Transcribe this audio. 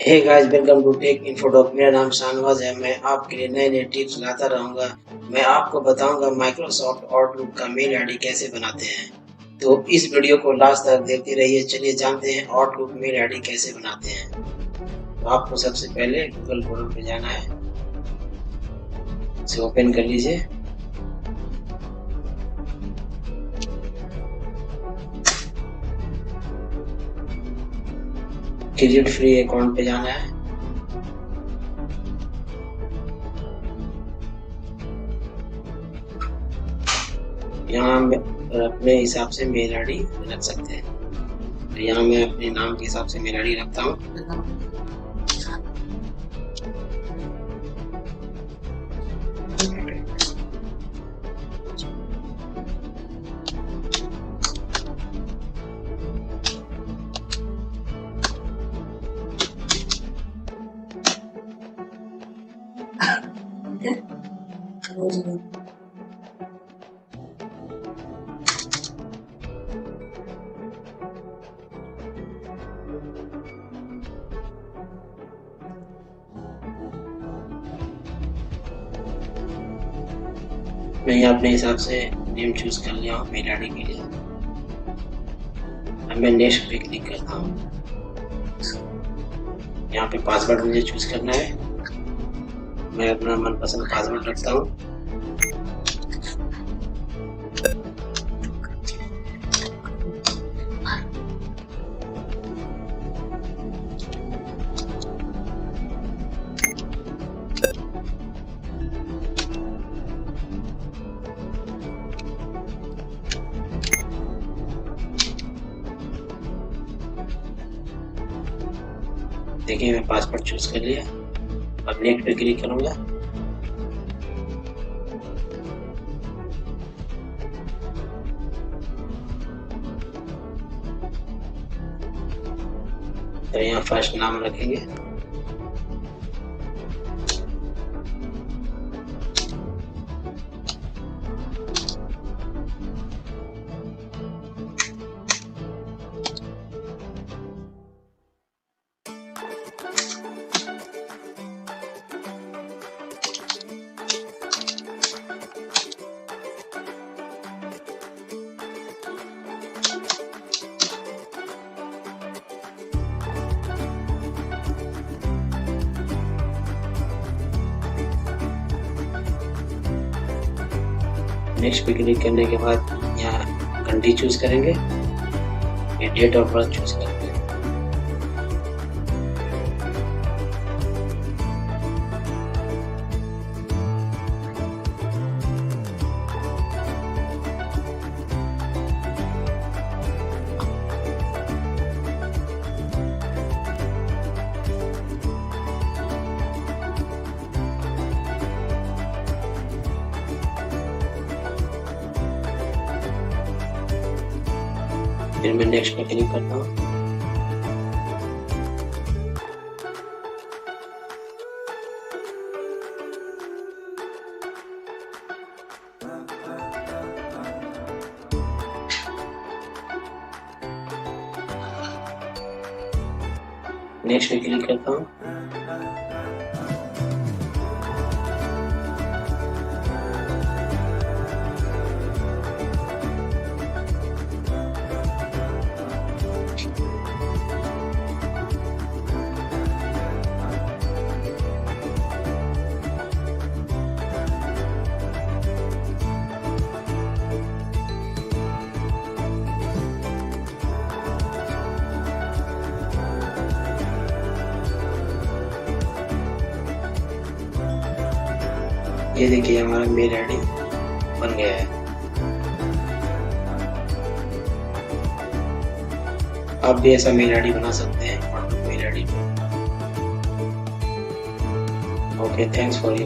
Hey guys, welcome to Tech Infotalk. मेरा नाम शाहनवाज है। मैं आपके लिए नए नए टिप्स लाता रहूँगा। मैं आपको बताऊंगा माइक्रोसॉफ्ट आउटलुक का मेल आईडी कैसे बनाते हैं। तो इस वीडियो को लास्ट तक देखते रहिए। चलिए जानते हैं आउटलुक मेल आईडी कैसे बनाते हैं। तो आपको सबसे पहले गूगल क्रोम पे जाना है, इसे ओपन कर लीजिए। क्रिएट फ्री अकाउंट पे जाना है। यहाँ हम अपने हिसाब से मेल आईडी रख सकते हैं। तो यहाँ मैं अपने नाम के हिसाब से मेल आईडी रखता हूँ। मैं यहाँ अपने हिसाब से नेम चूज कर लिया हूँ मेल आईडी के लिए। अब मैं नेक्स्ट पे क्लिक करता हूँ। यहाँ पे पासवर्ड मुझे चूज करना है। मैं अपना मनपसंद पासवर्ड रखता हूँ। देखिए मैं पासवर्ड चूज कर लिया। अब नेक्स्ट पे क्लिक करूंगा। तो यहाँ फर्स्ट नाम रखेंगे। नेक्स्ट पे क्लिक करने के बाद यहाँ कंट्री चूज करेंगे। ये डेट ऑफ बर्थ चूज करेंगे। फिर मैं नेक्स्ट पे क्लिक करता हूँ। नेक्स्ट पे क्लिक करता हूँ। ये देखिए हमारा मेल आईडी बन गया है। आप भी ऐसा मेल आईडी बना सकते हैं मेल आईडी पे। Okay, thanks for your